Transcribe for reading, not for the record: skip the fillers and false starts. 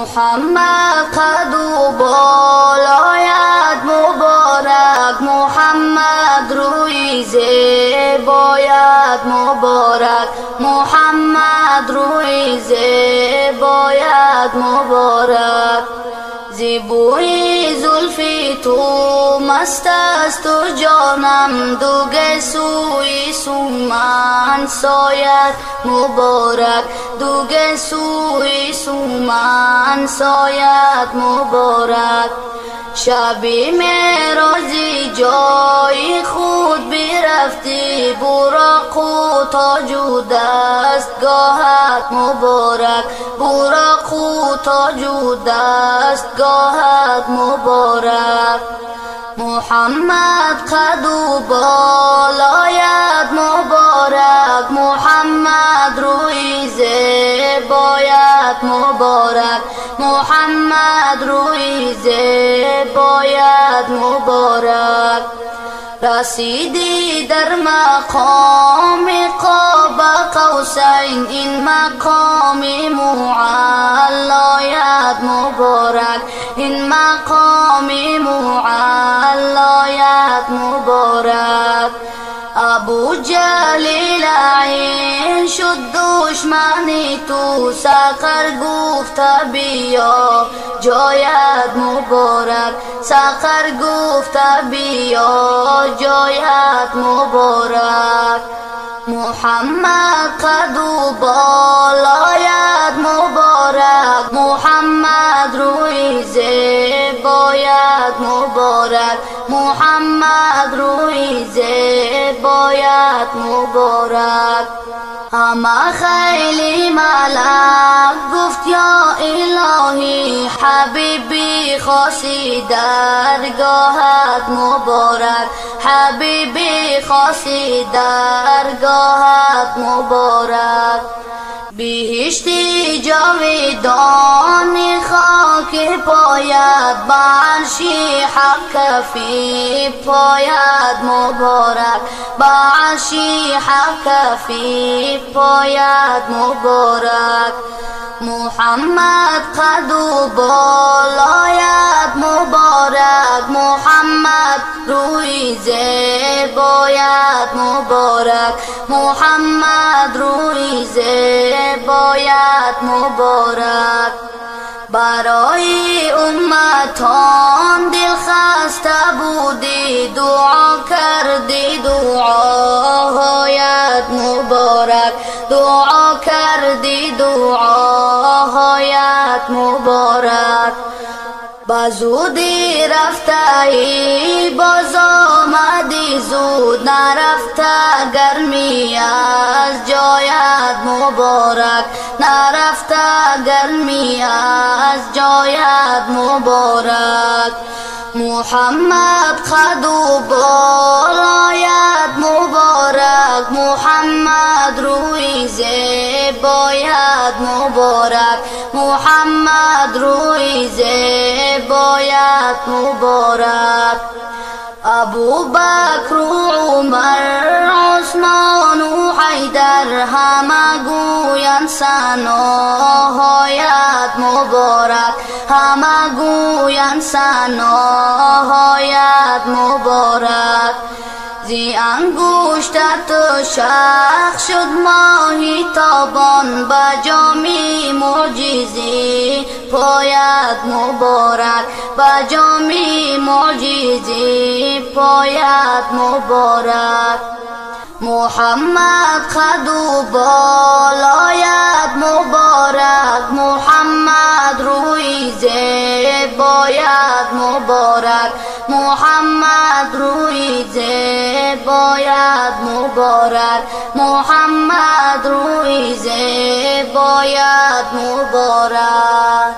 محمد قد و بالایت مبارک، محمد روی زیبایت مبارک، محمد روی زیبایت مبارک. زیبوی زلفی تو مست است و جانم دوگه سوی سومن سایت مبارک، دوگه سوی سومن سایت مبارک. شبی معراجی جای خود برفتی، براق و تاج و دستگاهت مبارک، براق و تاج و دستگاهت مبارک. محمد قد و بالایت مبارک، محمد روی زیبایت مبارک، محمد روی زیبایت مبارک. رسیدی در مقام قاب قوسین، این مقام معلایت مبارک، این مقام معلایت مبارک. ابو جلیل عین شد دشمنی تو، سقر گفت بیا جایت مبارک، سقر گفت بیا جایت مبارک. محمد قد و بالایت مبارک، محمد روی زیبایت مبارک، محمد روی زیبایت مبارک. همه خیلی ملک گفت یا الهی، حبیبی خاصی درگاهت مبارک، حبیبی خاصی درگاهت مبارک. بهشتی جاودانی خاک پایت، بعرشی حق کفی پایت مبارک، بعرشی حق کفی پایت مبارک. محمد قد و بالایت مبارک، محمد روی زیبایت مبارک، محمد روی زیبایت مبارک. برای امتان دل خسته بودی، دعا کردی دعاهایت مبارک، دعا کردی دعاهایت مبارک. بزودی رفتی باز آمدی زود، نرفته گرمی از جایت مبارک، نرفته گرمی از جایت مبارک. محمد قد و بالایت مبارک، محمد روی زیبایت مبارک، محمد روی زیبایت مبارک. ابو بکر و عمر عثمان و حیدر همه گویند ثناهایت مبارک، همه گویند ثناهایت مبارک. زی انگشتت شخ شد ماهی تابان، بجامی معجزی پایت مبارک، بجامی معجزی پایت مبارک. محمد قد و بالایت مبارک، محمد روی زیبایت مبارک، محمد روی زیبایت مبارک، محمد روی زیبایت مبارک.